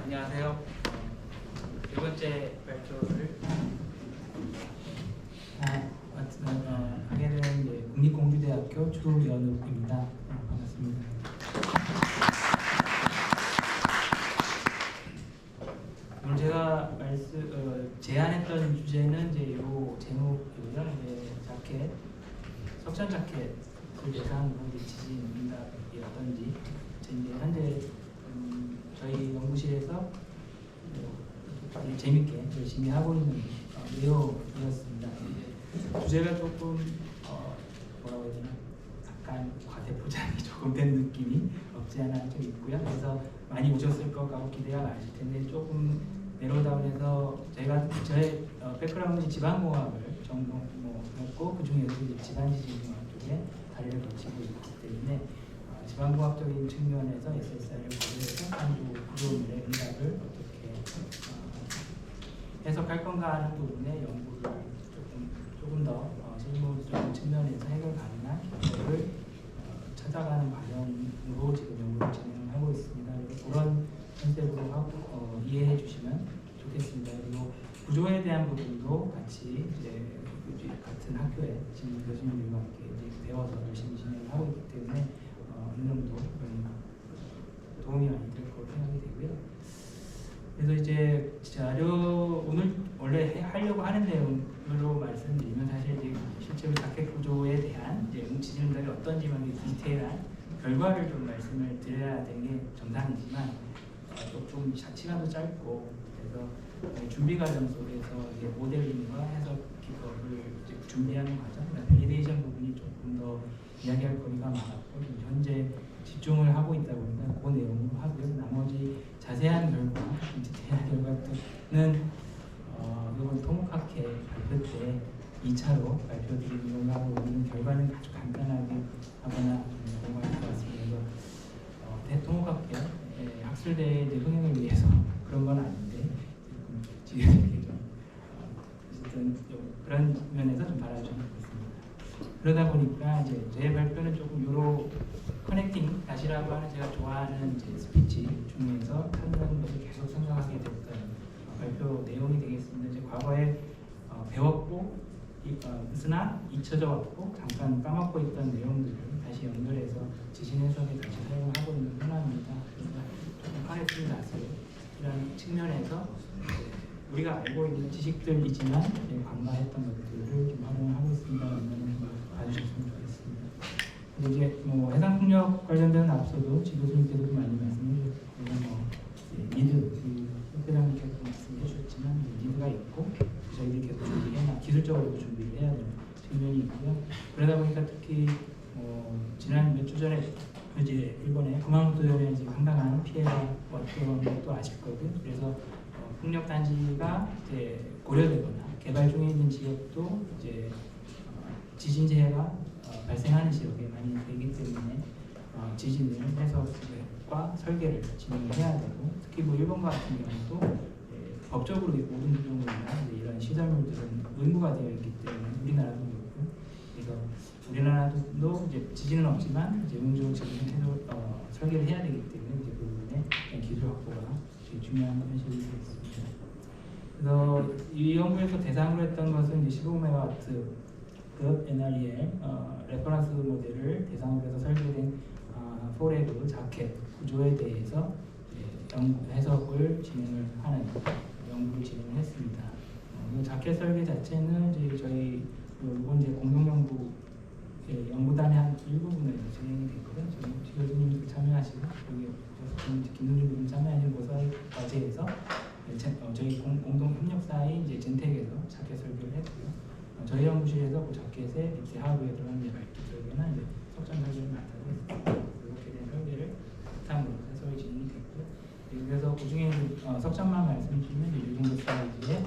안녕하세요. 두 번째 발표를 하게 된 국립공주대학교 주연욱입니다. 반갑습니다. 오늘 제가 제안했던 주제는 이제 이 제목이고요. 자켓, 석션 자켓을 대상으로 지진 응답이 어떤지 이제 현재 저희 연구실에서 재밌게 열심히 하고 있는 내용이었습니다. 주제가 조금 뭐라고 해야 되나, 약간 과대포장이 조금 된 느낌이 없지 않아 좀 있고요. 그래서 많이 오셨을 것 같고 기대가 많으실 텐데, 조금 내로다운해서 저의 백그라운드 지방공학을 전공했고, 그 중에서 지방지진공학 쪽에 다리를 걸치고 있기 때문에 지방공학적인 측면에서 SSR을 고려해서 한국 구조물의 응답을 어떻게 해석할 건가 하는 부분에 연구를 조금 더 실무적인 측면에서 해결 가능한 결과를 찾아가는 과정으로 지금 연구를 진행하고 있습니다. 그런 컨셉으로 이해해 주시면 좋겠습니다. 그리고 구조에 대한 부분도 같이 같은 학교에 지금 교수님들과 함께 배워서 열심히 진행을 하고 있기 때문에 어느 정도 도움이 많이 될 거로 생각이 되고요. 그래서 이제 자료 오늘 원래 하려고 하는 내용으로 말씀드리면, 사실 실제로 자켓 구조에 대한 지진 응답이 어떤지만 디테일한 결과를 좀 말씀을 드려야 되는 게 정상이지만, 좀 시간도 짧고 그래서 준비 과정 속에서 모델링과 해석 기법을 준비하는 과정, 밸리데이션 부분이 조금 더 이야기할 거리가 많았고, 현재 집중을 하고 있다 보니까 그 내용으로 하고요. 나머지 자세한 결과, 디테일한 결과는 이번 토목학회 발표 때 2차로 발표드리는 걸로 하고, 있는 결과는 아주 간단하게 하거나 공부할 것 같습니다. 그래서 토목학회 학술대의 흥행을 위해서 그런 건 아닌데, 지금 이렇게 어쨌든 그런 면에서 좀 바라주시면 좋겠습니다. 그러다 보니까 제 발표는 조금 유로 커넥팅 다시라고 하는 제가 좋아하는 스피치 중에서 하는 것을 계속 생각하게 됐던 발표 내용이 되겠습니다. 과거에 배웠고 으나 잊혀져 왔고 잠깐 까먹고 있던 내용들을 다시 연결해서 지진 해석에 다시 사용하고 있는 현황입니다. 그래서 조금 커넥팅 다스라는 측면에서 우리가 알고 있는 지식들이지만 관가했던 것들을 좀 활용하고 있습니다. 봐주셨으면 좋겠습니다. 이제 해상풍력 관련된 앞서도 지 교수님께서도 많이 말씀해 주셨고, 니드, 회장님께서 말씀해 주셨지만 니드가 있고 저희들이 계속 기술적으로 준비를 해야 되는 측면이 있고요. 그러다 보니까 특히 지난 몇 주 전에 일본의 구마모토현에 상당한 피해가 왔던 것도 아실 거고요. 그래서 풍력 단지가 고려되거나 개발 중에 있는 지역도 지진 재해가 발생하는 지역에 많이 되기 때문에 지진을 해석과 설계를 진행해야 되고, 특히 일본 같은 경우도 법적으로 모든 구조물이나 이런 시설물들은 의무가 되어 있기 때문에 우리나라도 그렇고, 그래서 우리나라도 지진은 없지만 운조 지진 설계를 해야 되기 때문에 그 부분에 기술 확보가 되게 중요한 현실이 되겠습니다. 그래서 이 연구에서 대상으로 했던 것은 15MW급 NREL 레퍼런스 모델을 대상으로 해서 설계된 포레그 자켓 구조에 대해서 해석을 진행을 하는 연구를 진행했습니다. 자켓 설계 자체는 저희 일본 공동연구 연구단의 한 일부분에서 진행이 됐고요. 지 교수님도 참여하시고 김동준 교수님 참여하신 과제에서 저희 공동 협력사인 젠텍에서 자켓 설계를 했고요. 저희 연구실에서 그 자켓의 밑에 하부에 들어간 말기 설계나 석션 설계를 맡아서 했습니다. 이렇게 된 설계를 바탕으로 해석이 진행이 됐고요. 그래서 그 중에 석션만 말씀드리면 이 정도 사이즈의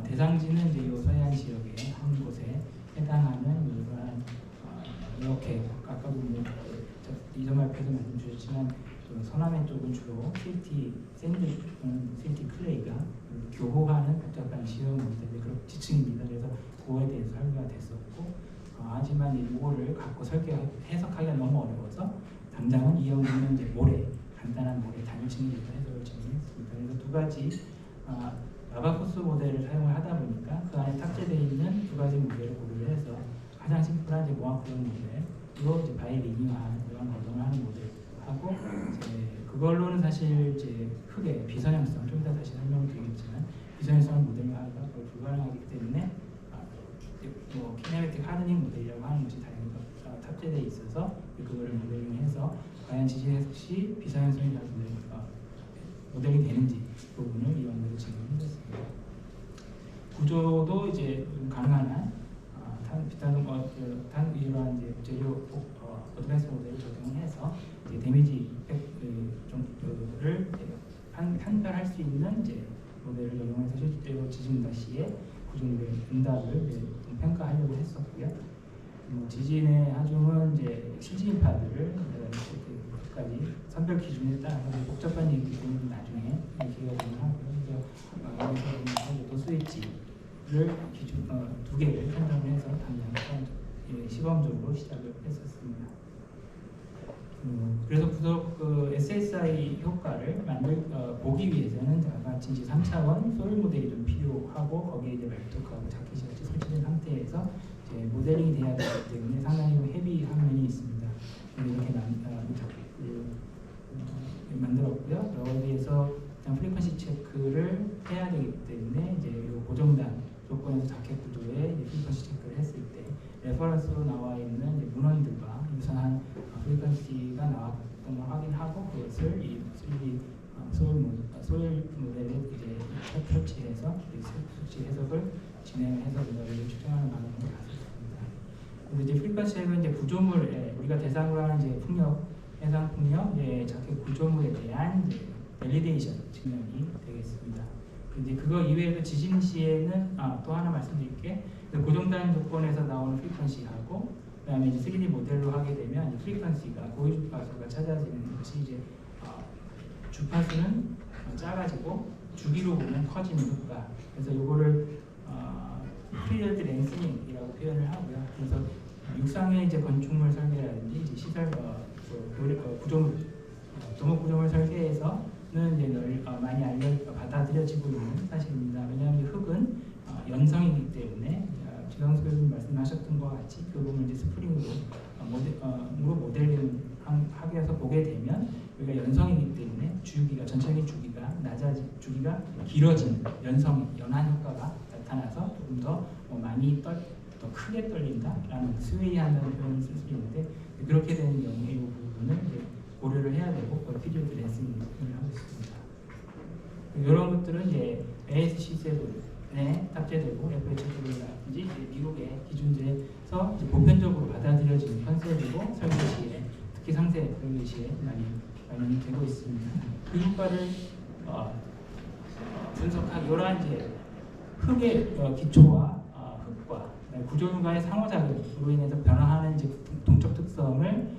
대상지는 이 서해안 지역의 한 곳에 해당하는 이러한 이렇게 아까도 이전 발표도 말씀 주셨지만 서남해 쪽은 주로 실티 샌드, 실티 클레이가 교호하는 복잡한 지형입니다. 그런 지층입니다. 그래서 그거에 대해서 설계가 됐었고, 하지만 이거를 갖고 해석하기가 너무 어려워서 당장은 이 연구는 모래, 간단한 모래 단일층에 대해서 해석을 진행했습니다. 했습니다. 그래서 두 가지 라바코스 모델을 사용을 하다 보니까 그 안에 탑재되어 있는 두 가지 모델을 고려를 해서 가장 심플한 이제 모아크론 모델로 이제 바이리니어한 이런 거동을 하는 모델하고 그걸로는 사실 이제 크게 비선형성 좀 이따 다시 설명을 드리겠지만 비선형성을 모델화하기가 거의 불가능하기 때문에 뭐 키네매틱 하드닝 모델이라고 하는 것이 다양히 탑재되어 있어서 그거를 모델링해서 과연 지진 해석 시 비선형성이 모델이 되는지 그 부분을 이용해서 진행했습니다. 구조도 이제 가능한 한 이러한 이제 재료 어드밴스 모델을 적용해서 이제 데미지 정도를 판별할 수 있는 이제 모델을 적용해서 실제로 지진 시에 구조물의 응답을 평가하려고 했었고요. 지진의 하중은 이제 실지인파들을 까지 선별 기준에 따라서 복잡한 얘기이기 때문에 나중에 기회가 되면 하고요. 그래서 또 스위치를 기준 두 개를 선정을 해서 당장 시범적으로 시작을 했었습니다. 그래서 그 SSI 효과를 보기 위해서는 아까 같이 이제 3차원 소일 모델이 좀 필요하고 거기에 이제 말뚝하고 자켓이 같이 설치된 상태에서 이제 모델링이 돼야 되기 때문에 상당히 헤비한 면이 있습니다. 이렇게 만들었고요. 여기에서 프리퀀시 체크를 해야 되기 때문에 이제 고정단 조건에서 자켓 구조에 프리퀀시 체크를 했을 때 레퍼런스로 나와 있는 이제 문헌들과 유사한 프리퀀시가 나왔던 걸 확인하고 그것을 이 3D 소일 모델에 이제 설치해서 수치 해석을 진행해서 문헌을 추정하는 방법을 가졌습니다. 그런데 이제 프리퀀시는 이제 구조물에 우리가 대상으로 하는 이제 풍력, 해상 풍력, 자켓 구조물에 대한 이제 밸리데이션 측면이 되겠습니다. 이제 그거 이외에도 지진 시에는 또 하나 말씀드릴게. 고정단 조건에서 나오는 프리퀀시하고 그다음에 이제 3D 모델로 하게 되면 프리퀀시가 고유 주파수가 찾아지는 것이 이제 주파수는 작아지고 주기로 보면 커지는 효과. 그래서 이거를 피리어드 랭스닝이라고 표현을 하고요. 그래서 육상의 이제 건축물 설계라든지 이제 시설 구조물 도목 구조물 설계에서는 이제 많이 받아들여지고 있는 사실입니다. 왜냐하면 흙은 연성이기 때문에 지광수 교수님 말씀하셨던 것 같이 그 부분을 이제 스프링으로 모델링 하기 위해서 보게 되면 여기가 연성이기 때문에 전체적인 주기가 길어지는 연한 효과가 나타나서 조금 더 많이 더 크게 떨린다라는 스웨이한다는 표현을 쓸 수 있는데 그렇게 되는 경우에 이 부분을 이제 고려를 해야 되고 피리어드 랜싱을 하고 있습니다. 이런 것들은 이제 ASC7에 탑재되고 FH7이라든지 미국의 기준들에서 이제 보편적으로 받아들여지는 컨셉이고 설계 시에 특히 상세 설계 시에 많이 반영이 되고 있습니다. 그 효과를 분석하기 이러한 이제 흙의 기초와 흙과 구조물과의 상호작용으로 인해서 변화하는 이제 동적 특성을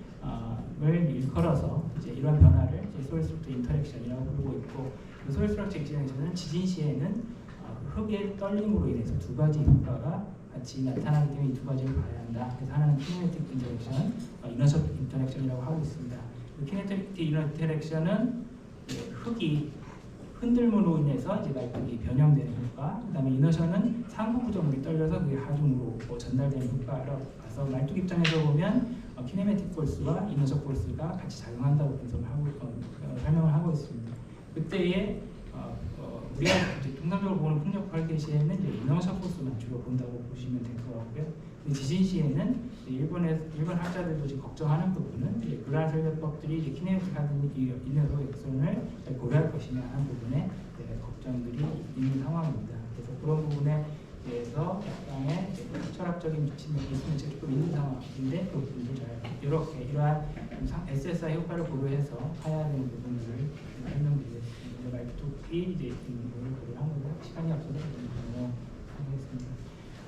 일컬어서 이제 이러한 변화를 소일 스트럭처 인터랙션이라고 부르고 있고 소일 스트럭처 인터랙션은 지진 시에는 흙의 떨림으로 인해서 두 가지 효과가 같이 나타나기 때문에 이 두 가지를 봐야 한다. 그래서 하나는 키네틱 인터랙션, 이너셜 인터랙션이라고 하고 있습니다. 키네틱 인터랙션은 흙이 흔들림으로 인해서 이제 말뚝이 변형되는 효과, 그다음에 이너션은 상부 구조물이 떨려서 그게 하중으로 전달되는 효과라고 봐서 말뚝 입장에서 보면 키네매틱 폴스와 이너셜 폴스가 같이 작용한다고 설명을 하고 있습니다. 그때에 우리가 통상적으로 보는 풍력 발계 시에는 이제 이너셜 폴스만 주로 본다고 보시면 될 것 같고요. 지진 시에는 일본 학자들도 지금 걱정하는 부분은 이제 그러한 설계법들이 이제 키네매틱 하는 이너로 액션을 고려할 것이냐 하는 부분에 걱정들이 있는 상황입니다. 그래서 그런 부분에 대해서 약간의 철학적인 측면이 조금 있는 상황인데 그 부분을 잘 이러한 SSI 효과를 고려해서 해야 되는 부분들을 설명드리겠습니다. 말뚝이 이제 있는 부분을 고려한 거고 시간이 없어서 하겠습니다.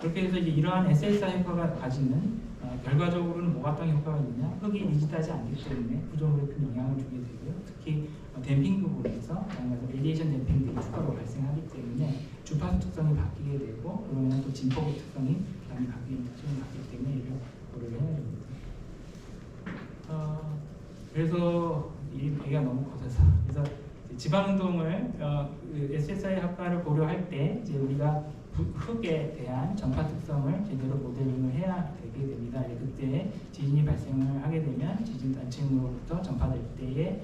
그렇게 해서 이제 이러한 SSI 효과가 가지는 결과적으로는 뭐가 어떤 효과가 있느냐? 흙이 리지드하지 않기 때문에 구조물에 큰 영향을 주게 되고요. 특히 댐핑 부분에서 레디에이션 댐핑들이 추가로 발생하기 때문에 주파수 특성이 바뀌게 되고 그러면 또 진폭의 특성이 많이 바뀌기 때문에 이를 고려를 해야 됩니다. 그래서 이 배가 너무 커져서 그래서 지방운동을 SSI 효과를 고려할 때 이제 우리가 흙에 대한 전파 특성을 제대로 모델링을 해야 되게 됩니다. 그때 지진이 발생을 하게 되면 지진 단층으로부터 전파될 때에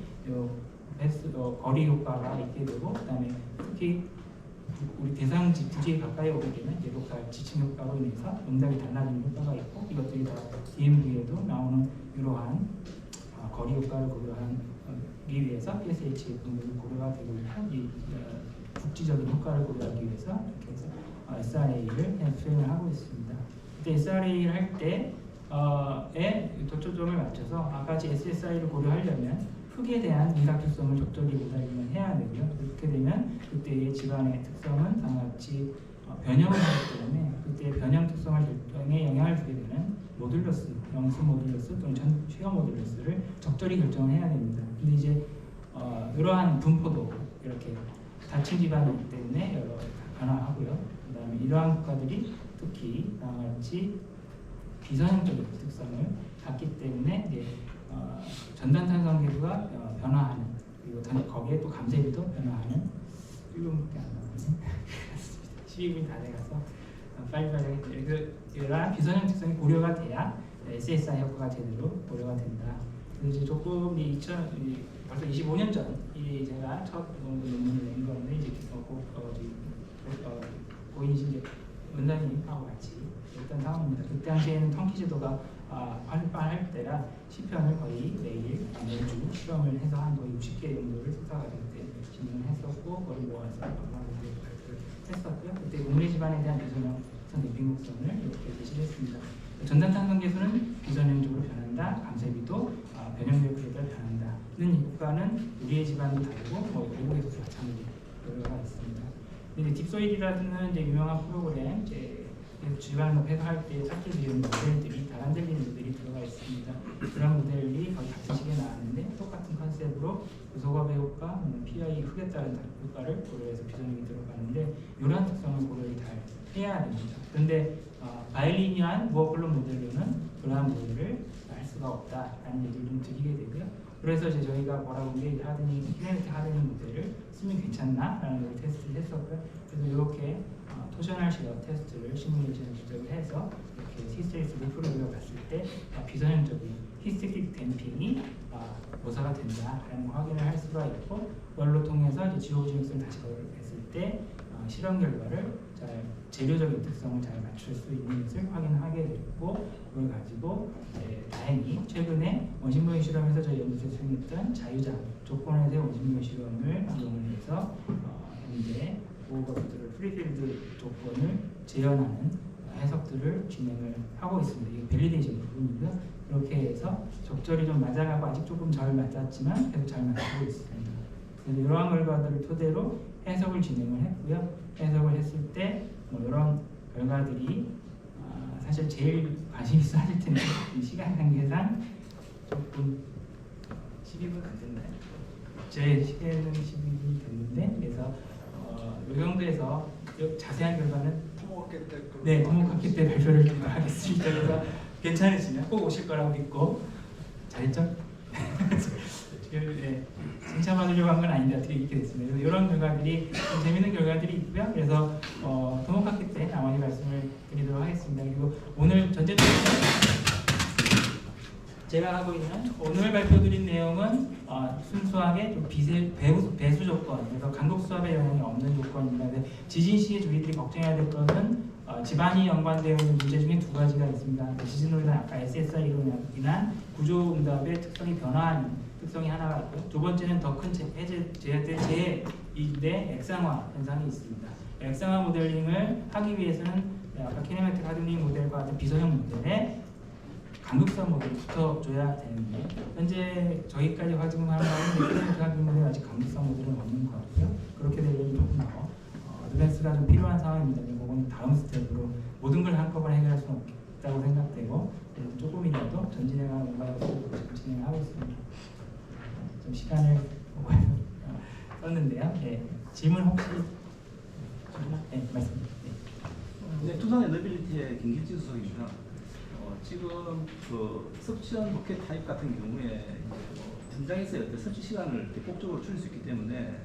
거리 효과가 있게 되고, 그다음에 특히 우리 대상지 부지에 가까이 오게 되면 예로칼 지층 효과로 인해서 응답이 달라지는 효과가 있고, 이것들이 다 DMV에도 나오는 이러한 거리 효과를 고려하기 위해서 PSH 등등이 고려가 되고 있고, 이 국지적인 효과를 고려하기 위해서 이렇게 해서 SRA를 수행을 하고 있습니다. 그때 SRA를 할 때에 도초점을 맞춰서 아까지 SSI를 고려하려면 흙에 대한 응답특성을 적절히 모델링을 해야 되고요. 그렇게 되면 그때의 집안의 특성은 다음같이 변형을 하기 때문에 그때 변형 특성을 결정에 영향을 주게 되는 모듈러스, 영수 모듈러스 또는 최어 모듈러스를 적절히 결정을 해야 됩니다. 근데 이제 이러한 분포도 이렇게 다층 집안이기 때문에 여러 변화하고요. 그다음에 이러한 국가들이 특히 다음같이 비선형적인 특성을 갖기 때문에 이제 전단탄성 계수가 변화하는, 그리고 거기에 또 감쇄비도 변화하는 1분밖에 안 남았네. 12분이 다 돼가서 빨리빨리 하겠죠. 이러한 비선형 특성이 고려가 돼야 SSI 효과가 제대로 고려가 된다. 그래서 이제 조금 벌써 25년 전이 제가 첫 논문을 낸 건데 이제 고인신 원장님하고 같이 했던 상황입니다. 그때 당시에는 터키 제도가 활발할 때라 시편을 거의 매일 매주 실험을 해서 한 거의 60개 정도를 석사과정 때 진행을 했었고, 거의 모아서 발표를 했었고요. 그때 음리 집안에 대한 비선형성 대빙곡선을 이렇게 제시를 했습니다. 전단탄성 계수는 비선형적으로 변한다. 감쇄비도 변형력에 따라 변한다는 효과는 우리의 집안도 다르고 외국에서도 마찬가지가 있습니다. 근데 딥소일이라는 이제 유명한 프로그램 집안 해소할 때 찾게 되는 모델들이 다란델리 모델이 들어가 있습니다. 그런 모델이 거의 같은 시기에 나왔는데 똑같은 컨셉으로 소갑의 효과, PI 흙에 따른 효과를 고려해서 비전형이 들어가는데 이러한 특성을 고려를 잘 해야 됩니다. 그런데 바이리니안 무어클론 모델로는 그러한 모델을 할 수가 없다라는 얘기를 좀 드리게 되고요. 그래서 이제 저희가 뭐라고 게 키네틱 하드닝 모델을 쓰면 괜찮나라는 걸 테스트를 했었고요. 그래서 이렇게 토셔널 시어 테스트를 시뮬레이션을 조작을 해서 이렇게 히스테리스 루프를 봤을 때 비선형적인 히스테릭 댐핑이 모사가 된다라는 걸 확인을 할 수가 있고, 그걸로 통해서 이제 지오지닉스를 다시 했을 때 실험 결과를 재료적인 특성을 잘 맞출 수 있는 것을 확인하게 됐고, 그걸 가지고 다행히 최근에 원심모의 실험에서 저희 연구소에서 수행했던 자유자 조건에서의 원심모의 실험을 이용을 해서 현재 보호법들을 프리필드 조건을 재현하는 해석들을 진행을 하고 있습니다. 이게 밸리데이션 부분이고요. 그렇게 해서 적절히 좀 맞아가고 아직 조금 덜 맞았지만 계속 잘 맞고 있습니다. 그래서 이러한 결과들을 토대로 해석을 진행을 했고요. 해석을 했을 때 이런 결과들이 사실 제일 관심 있어 하실 텐데 시간 관계상 조금 12분 안 됐나요? 제 시계는 12분이 됐는데, 그래서 이 정도에서 자세한 결과는 토목학회 때 발표를 하겠습니다. 그래서 괜찮으시면 꼭 오실 거라고 믿고. 잘했죠? 지금 칭찬받으려고 한 건 아닌데 어떻게 이렇게 됐습니다. 그래서 이런 결과들이 좀 재밌는 결과들이 있고요. 그래서 토목학회 때 나머지 말씀을 드리도록 하겠습니다. 그리고 오늘 전체적으로 제가 하고 있는 오늘 발표드린 내용은 순수하게 좀 배수 조건, 그래서 강국 수압의 영향이 없는 조건입니다. 지진 시에 저희들이 걱정해야 될 것은 집안이 연관되어 있는 문제 중에 두 가지가 있습니다. 지진으로 인한 아까 SSI로 인한 구조 응답의 특성이 변화하는 특성이 하나가 있고, 두 번째는 더 큰 제2대 액상화 현상이 있습니다. 액상화 모델링을 하기 위해서는 아까 키네매틱 하드닝 모델과 같은 비선형 모델에 강극성 모델이 붙어줘야 되는데, 현재 저희까지 가지고하는 키네매틱 하드닝 모델은 아직 강극성 모델은 없는 것 같고요. 그렇게 되려면 조금 더 어드밴스가 좀 필요한 상황입니다. 그건 다음 스텝으로 모든 걸 한꺼번에 해결할 수는 없다고 생각되고, 조금이라도 전진해가는 공간을 진행을 하고 있습니다. 좀 시간을 썼는데요. 질문 혹시? 말씀. 네, 투상 에너빌리티의 김길진 수석입니다. 지금 그 섭취형 로켓 타입 같은 경우에 현장에서의 어떤 섭취 시간을 대폭적으로 줄일 수 있기 때문에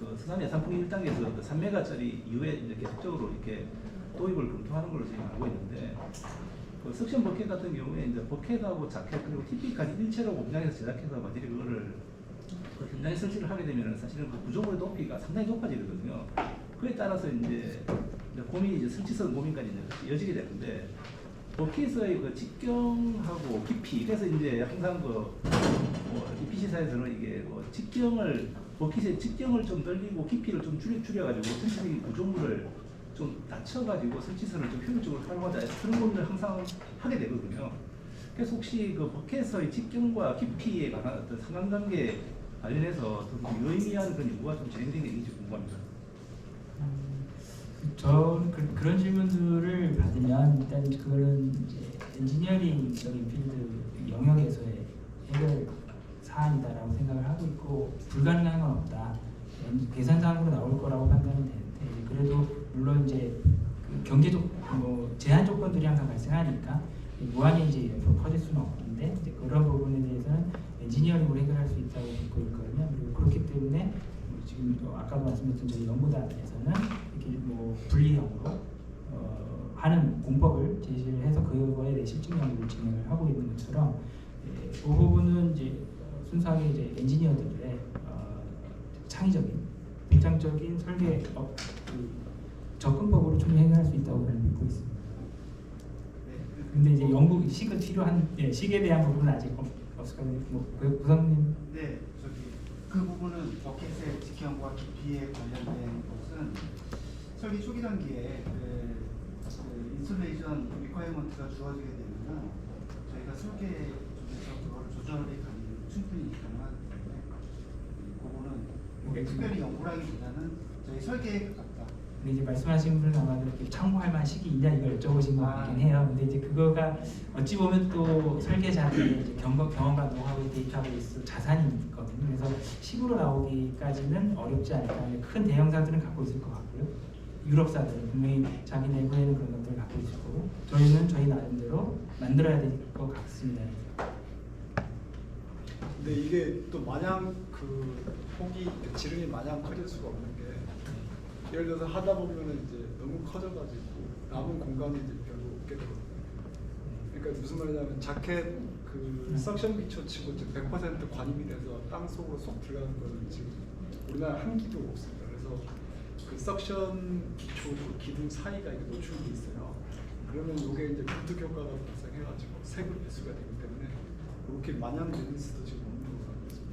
그 수산 예산풍 1단계에서 그 3메가짜리 이후에 이제 계속적으로 이렇게 도입을 검토하는 걸로 지금 알고 있는데, 그 석션 버켓 같은 경우에 이제 버켓하고 자켓 그리고 TP까지 일체로 공장에서 제작해서 마들이 그거를 그 현장에 설치를 하게 되면은 사실은 그 구조물의 높이가 상당히 높아지거든요. 그에 따라서 이제 고민이 이제 설치성 고민까지 이제 이어지게 되는데, 버킷의 그 직경하고 깊이, 그래서 이제 항상 그 EPC사에서는 이게 직경을 버킷의 직경을 좀 늘리고 깊이를 좀 줄여가지고 전체적인 구조물을 좀 낮춰가지고 설치선을 좀 효율적으로 활용하자, 그런 고민을 항상 하게 되거든요. 그래서 혹시 그 버킷의 직경과 깊이에 관한 어떤 상관관계 관련해서 더 유의미한 그런 연구가 좀 진행된 게 있는지 궁금합니다. 저 그런 질문들을 받으면 일단 그거는 이제 엔지니어링적인 필드 영역에서의 해결 사안이다라고 생각을 하고 있고, 불가능한 건 없다. 계산상으로 나올 거라고 판단은 되는데, 그래도 물론 이제 그 경제적 제한 조건들이 항상 발생하니까 무한히 이제 옆으로 커질 수는 없는데, 이제 그런 부분에 대해서는 엔지니어링으로 해결할 수 있다고 믿고 있거든요. 그리고 그렇기 때문에 지금 아까도 말씀드렸던 저희 연구단에서는 이렇게 분리형으로 하는 공법을 제시를 해서 그거에 대해 실증 연구를 진행을 하고 있는 것처럼, 그 부분은 이제 순수하게 이제 엔지니어들의 창의적인, 독창적인 설계 접근법으로 좀 해결할 수 있다고 저는 믿고 있습니다. 근데 이제 연구 시가 필요한 시기에 대한 부분은 아직 없을까요? 구성님. 네, 그 부분은 버켓의 직경과 깊이에 관련된 것은 설계 초기 단계에 그 인스톨레이션 리퀘어먼트가 주어지게 되면 저희가 설계 쪽에서 그걸 조절이 충분히 가능하기 때문에 그거는 특별히 연구라기보다는 저희 설계에 가깝다. 근데 이제 말씀하신 분은 아마도 이렇게 참고할 만한 시기 있냐 이걸 여쭤보신 것 같긴 해요. 근데 이제 그거가 어찌 보면 또 설계자들의 이제 경험과 노하우, 데이터베이스, 자산이 있거든요. 그래서 식으로 나오기까지는 어렵지 않을까. 큰 대형사들은 갖고 있을 것 같고요. 유럽사들은 분명히 자기 내부에는 그런 것들을 갖고 있을 거고, 저희는 저희 나름대로 만들어야 될 것 같습니다. 근데 이게 또 마냥 폭이 지름이 마냥 커질 수가 없는 게, 예를 들어서 하다 보면은 이제 너무 커져가지고 남은 공간이 이제 별로 없게 되거든요. 그러니까 무슨 말이냐면 자켓 석션 기초치고 지금 100% 관임이 돼서 땅 속으로 쏙 들어가는 거는 지금 우리나라 한 기도 없습니다. 그래서 그 석션 기초로 기둥 사이가 이게 노출이 있어요. 그러면 이게 이제 부득 효과가 발생해가지고 색으로 배수가 되기 때문에 그렇게 마냥 되는 수도 지금 없는 걸로 알고 있습니다.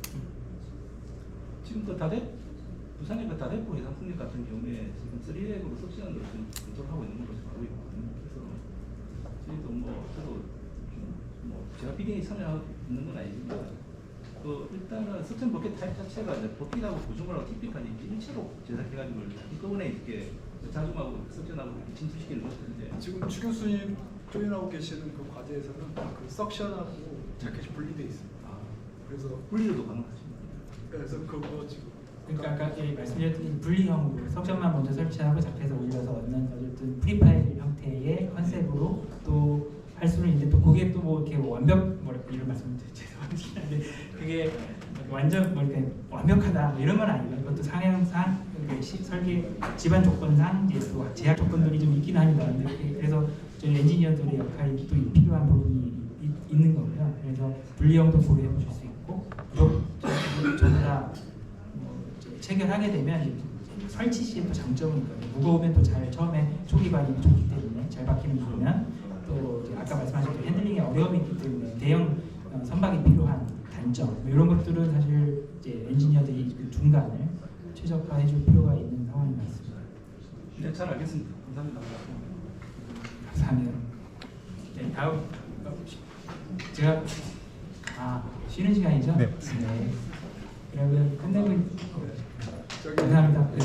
지금 그 부산의 그 다대포 해상풍력 같은 경우에 지금 3렉으로 석션으로 지금 검토하고 있는 걸로 알고 있거든요. 그래서 저희도 저도 제가 비대에 참여하고 있는 건 아니지만, 일단은 석션 버켓 타입 자체가 이제 버킷하고 구조물하고 TP까지 일체로 제작해가지고 한꺼번에 이렇게 자중하고 석션하고 이렇게 침투시키는 것인데, 지금 추 교수님 조인하고 계시는 그 과제에서는 그 석션하고 자켓이 분리돼 있습니다. 그래서 분리도 가능하십니다. 그래서 그거 지금 그러니까 아까 말씀드렸던 분리형으로 석션만 먼저 설치하고 자켓을 올려서 얻는 어쨌든 프리파일 형태의 컨셉으로 또 할 수는 있는데, 또 그게 또 이렇게 이런 말씀드리면 죄송한데 그게 완전 이렇게 완벽하다 이런 건 아니고, 그것도 상향상 설계 집안 조건상 이제 또 제약 조건들이 좀 있긴 합니다. 그래서 저희 엔지니어들의 역할이 또 필요한 부분이 있는 거고요. 그래서 분리형도 고려해 보실 수 있고, 전부 다 체결하게 되면 설치 시에 또 장점이 있거든요. 무거우면 또 잘 처음에 초기 관리가 좋기 때문에 잘 박히는 부분은, 또 아까 말씀하셨던 핸들링에 어려움이 있기 때문에 대형 선박이 필요한 단점, 이런 것들은 사실 이제 엔지니어들이 그 중간을 최적화해 줄 필요가 있는 상황인 것 같습니다. 네, 잘 알겠습니다. 감사합니다. 감사합니다. 네, 다음 제가 쉬는 시간이죠? 네. 네. 그러면 끝내고 저기 감사합니다. 네.